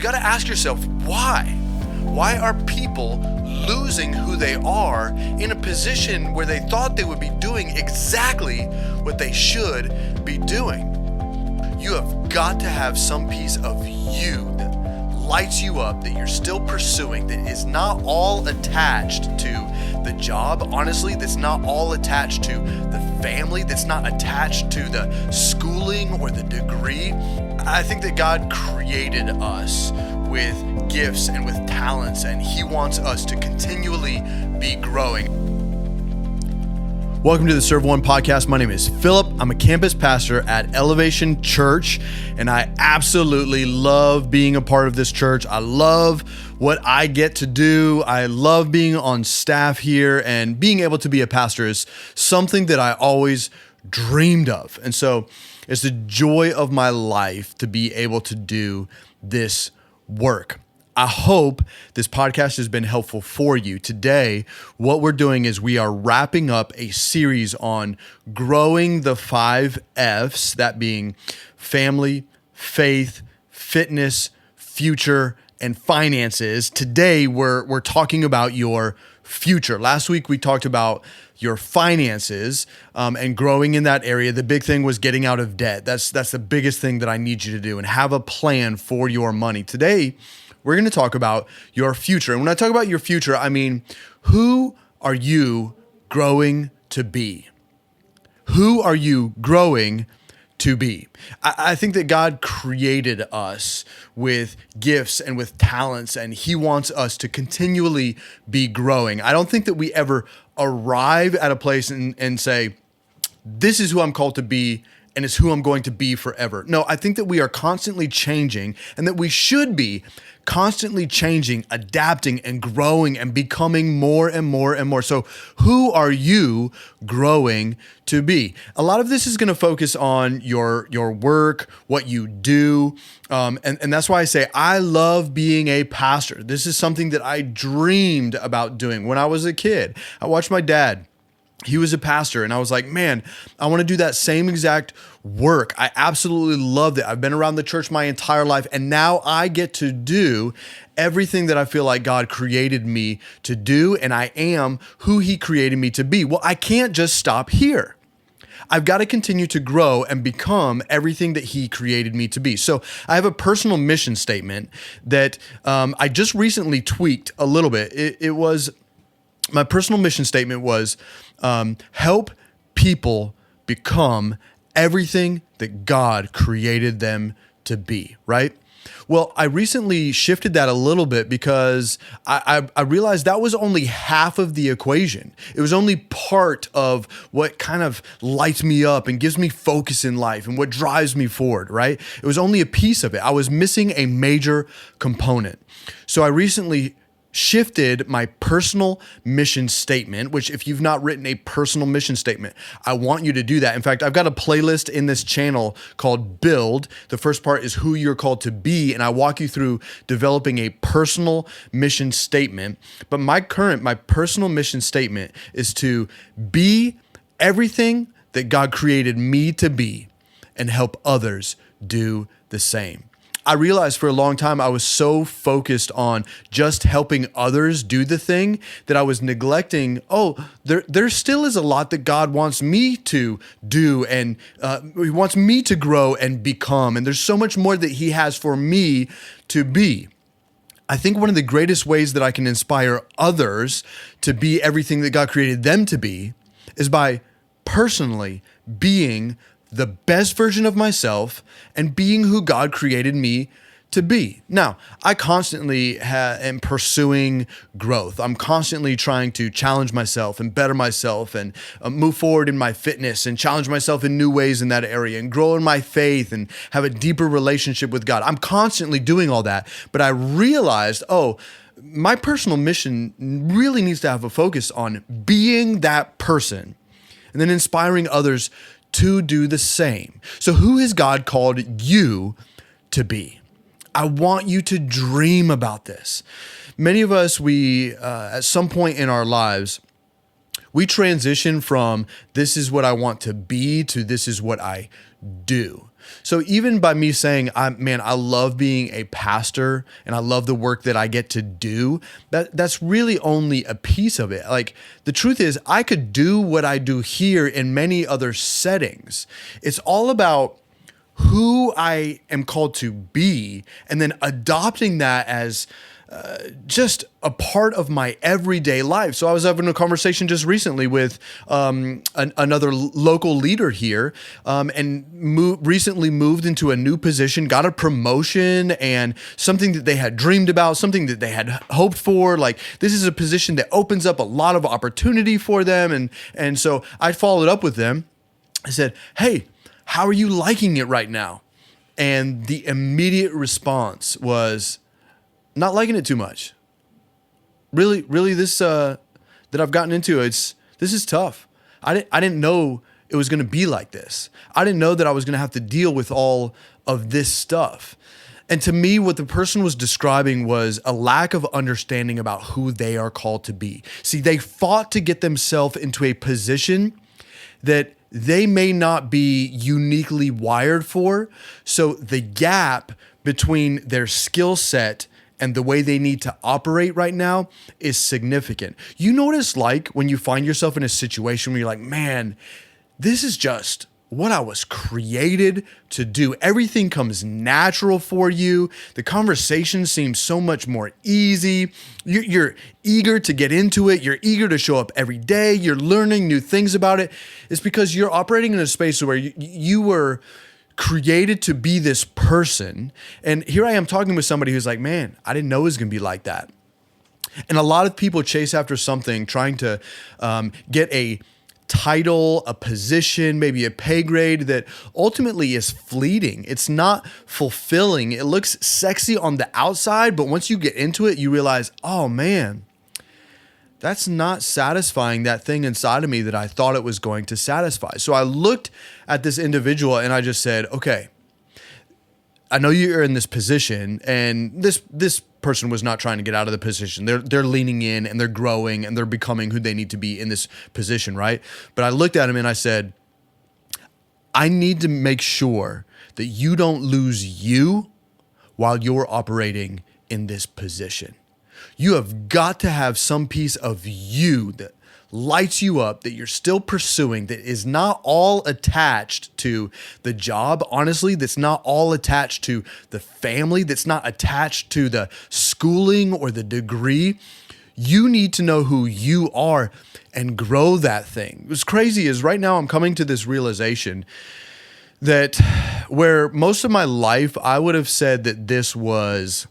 you got to ask yourself, why? Why are people losing who they are in a position where they thought they would be doing exactly what they should be doing? You have got to have some piece of you that lights you up, that you're still pursuing, that is not all attached to the job, honestly, that's not all attached to the family, that's not attached to the schooling or the degree. I think that God created us with gifts and with talents, and He wants us to continually be growing. Welcome to the Serve One podcast. My name is Philip. I'm a campus pastor at Elevation Church, and I absolutely love being a part of this church. I love what I get to do. I love being on staff here, and being able to be a pastor is something that I always dreamed of. And so it's the joy of my life to be able to do this work. I hope this podcast has been helpful for you. Today, what we're doing is we are wrapping up a series on growing the 5 F's, that being family, faith, fitness, future, and finances. Today, we're talking about your future. Last week, we talked about your finances and growing in that area. The big thing was getting out of debt. That's the biggest thing that I need you to do, and have a plan for your money. Today, we're going to talk about your future. And when I talk about your future, I mean, who are you growing to be? Who are you growing to be? I think that God created us with gifts and with talents, and He wants us to continually be growing. I don't think that we ever arrive at a place and say, this is who I'm called to be, and it's who I'm going to be forever. No, I think that we are constantly changing, and that we should be constantly changing, adapting, and growing, and becoming more and more and more. So who are you growing to be? A lot of this is going to focus on your work, what you do. And that's why I say I love being a pastor. This is something that I dreamed about doing when I was a kid. I watched my dad. He was a pastor, and I was like, man, I want to do that same exact work. I absolutely loved it. I've been around the church my entire life, and now I get to do everything that I feel like God created me to do, and I am who He created me to be. Well, I can't just stop here. I've got to continue to grow and become everything that He created me to be. So I have a personal mission statement that I just recently tweaked a little bit. My personal mission statement was, help people become everything that God created them to be, right? Well, I recently shifted that a little bit because I realized that was only half of the equation. It was only part of what kind of lights me up and gives me focus in life and what drives me forward, right? It was only a piece of it. I was missing a major component. So I recently shifted my personal mission statement, which if you've not written a personal mission statement, I want you to do that. In fact, I've got a playlist in this channel called Build. The first part is who you're called to be, and I walk you through developing a personal mission statement. But my personal mission statement is to be everything that God created me to be and help others do the same. I realized for a long time I was so focused on just helping others do the thing that I was neglecting, there still is a lot that God wants me to do, and He wants me to grow and become, and there's so much more that He has for me to be. I think one of the greatest ways that I can inspire others to be everything that God created them to be is by personally being the best version of myself and being who God created me to be. Now, I constantly am pursuing growth. I'm constantly trying to challenge myself and better myself and move forward in my fitness and challenge myself in new ways in that area and grow in my faith and have a deeper relationship with God. I'm constantly doing all that, but I realized, my personal mission really needs to have a focus on being that person and then inspiring others to do the same. So who has God called you to be? I want you to dream about this. Many of us, at some point in our lives, we transition from this is what I want to be to this is what I do. So even by me saying, I love being a pastor and I love the work that I get to do, that's really only a piece of it. Like the truth is I could do what I do here in many other settings. It's all about who I am called to be and then adopting that as just a part of my everyday life. So I was having a conversation just recently with another local leader here, and recently moved into a new position, got a promotion, and something that they had dreamed about, something that they had hoped for. Like this is a position that opens up a lot of opportunity for them, and so I followed up with them. I said, "Hey, how are you liking it right now?" And the immediate response was, "Not liking it too much. Really, this that I've gotten into, this is tough. I didn't know it was going to be like this. I didn't know that I was going to have to deal with all of this stuff." And to me, what the person was describing was a lack of understanding about who they are called to be. See, they fought to get themselves into a position that they may not be uniquely wired for. So the gap between their skill set and the way they need to operate right now is significant. You know what it's like when you find yourself in a situation where you're like, man, this is just what I was created to do. Everything comes natural for you. The conversation seems so much more easy. You're eager to get into it. You're eager to show up every day. You're learning new things about it. It's because you're operating in a space where you were created to be this person. And here I am talking with somebody who's like, man, I didn't know it was going to be like that. And a lot of people chase after something, trying to get a title, a position, maybe a pay grade that ultimately is fleeting. It's not fulfilling. It looks sexy on the outside, but once you get into it, you realize, oh man, that's not satisfying that thing inside of me that I thought it was going to satisfy. So I looked at this individual and I just said, okay, I know you're in this position, and this person was not trying to get out of the position. They're leaning in and they're growing and they're becoming who they need to be in this position, right? But I looked at him and I said, I need to make sure that you don't lose you while you're operating in this position. You have got to have some piece of you that lights you up, that you're still pursuing, that is not all attached to the job, honestly, that's not all attached to the family, that's not attached to the schooling or the degree. You need to know who you are and grow that thing. What's crazy is right now I'm coming to this realization that where most of my life I would have said that this was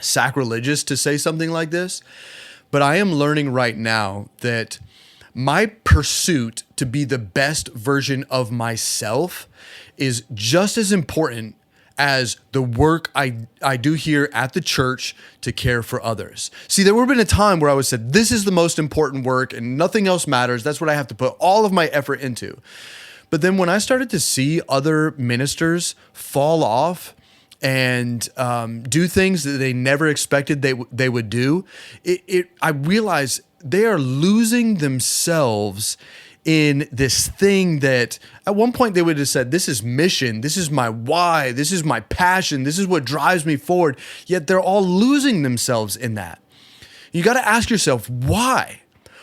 sacrilegious to say something like this, but I am learning right now that my pursuit to be the best version of myself is just as important as the work I do here at the church to care for others. See, there would have been a time where I would said, this is the most important work and nothing else matters. That's what I have to put all of my effort into. But then when I started to see other ministers fall off and do things that they never expected they would do, I realized they are losing themselves in this thing that at one point they would have said, this is mission, this is my why, this is my passion, this is what drives me forward. Yet they're all losing themselves in that. You got to ask yourself, why?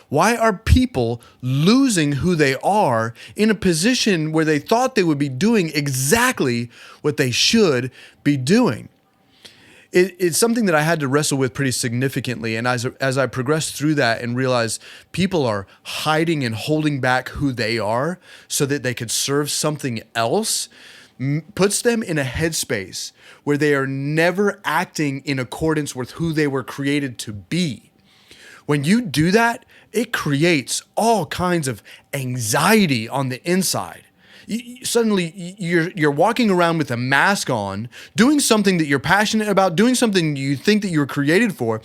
Why are people losing who they are in a position where they thought they would be doing exactly what they should be doing? It's something that I had to wrestle with pretty significantly. And as I progressed through that and realized people are hiding and holding back who they are so that they could serve something else, puts them in a headspace where they are never acting in accordance with who they were created to be. When you do that, it creates all kinds of anxiety on the inside. Suddenly you're walking around with a mask on, doing something that you're passionate about, doing something you think that you were created for,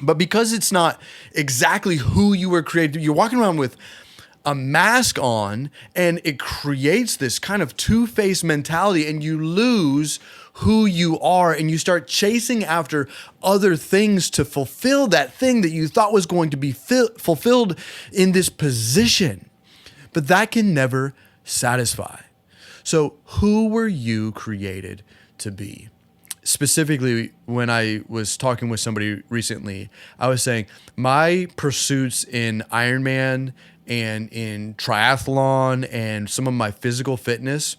but because it's not exactly who you were created, you're walking around with a mask on, and it creates this kind of two-faced mentality, and you lose who you are, and you start chasing after other things to fulfill that thing that you thought was going to be fulfilled in this position. But that can never satisfy. So who were you created to be? Specifically, when I was talking with somebody recently, I was saying my pursuits in Ironman and in triathlon and some of my physical fitness,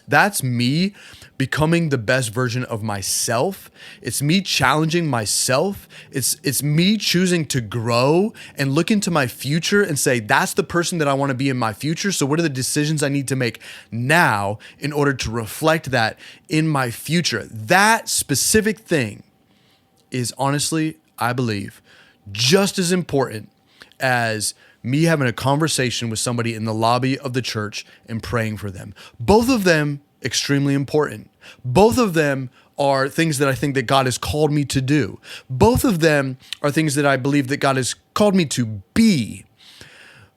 that's me becoming the best version of myself. It's me challenging myself. It's me choosing to grow and look into my future and say, that's the person that I want to be in my future. So what are the decisions I need to make now in order to reflect that in my future? That specific thing is honestly, I believe, just as important as me having a conversation with somebody in the lobby of the church and praying for them. Both of them extremely important. Both of them are things that I think that God has called me to do. Both of them are things that I believe that God has called me to be,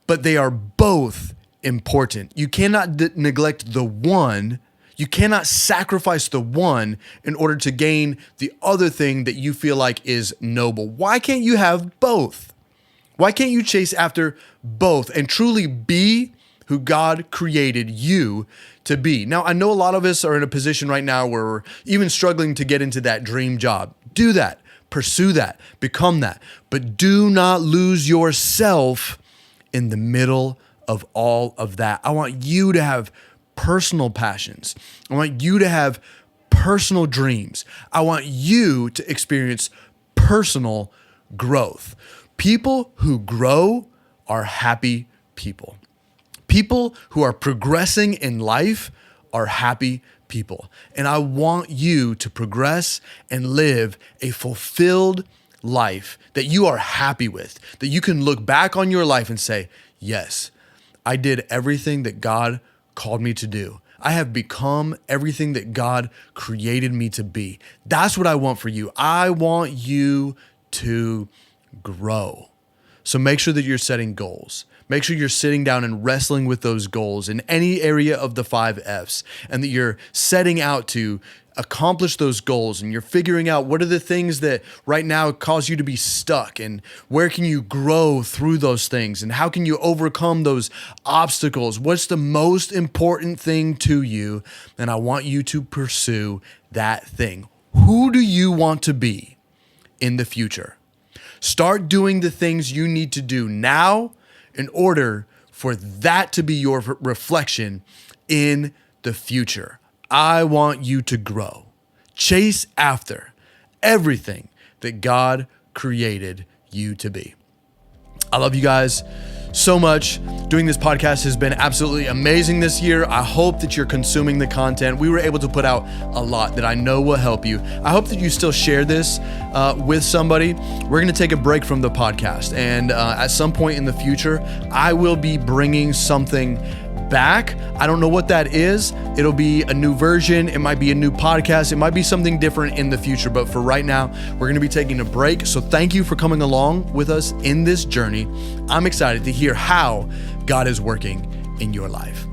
but they are both important. You cannot neglect the one. You cannot sacrifice the one in order to gain the other thing that you feel like is noble. Why can't you have both? Why can't you chase after both and truly be who God created you to be? Now, I know a lot of us are in a position right now where we're even struggling to get into that dream job. Do that, pursue that, become that, but do not lose yourself in the middle of all of that. I want you to have personal passions. I want you to have personal dreams. I want you to experience personal growth. People who grow are happy people. People who are progressing in life are happy people. And I want you to progress and live a fulfilled life that you are happy with, that you can look back on your life and say, yes, I did everything that God called me to do. I have become everything that God created me to be. That's what I want for you. I want you to grow. So make sure that you're setting goals. Make sure you're sitting down and wrestling with those goals in any area of the 5 F's, and that you're setting out to accomplish those goals, and you're figuring out what are the things that right now cause you to be stuck, and where can you grow through those things, and how can you overcome those obstacles? What's the most important thing to you? And I want you to pursue that thing. Who do you want to be in the future? Start doing the things you need to do now in order for that to be your reflection in the future. I want you to grow. Chase after everything that God created you to be. I love you guys so much. Doing this podcast has been absolutely amazing this year. I hope that you're consuming the content. We were able to put out a lot that I know will help you. I hope that you still share this with somebody. We're going to take a break from the podcast, and at some point in the future, I will be bringing something back. I don't know what that is. It'll be a new version. It might be a new podcast. It might be something different in the future. But for right now, we're going to be taking a break. So thank you for coming along with us in this journey. I'm excited to hear how God is working in your life.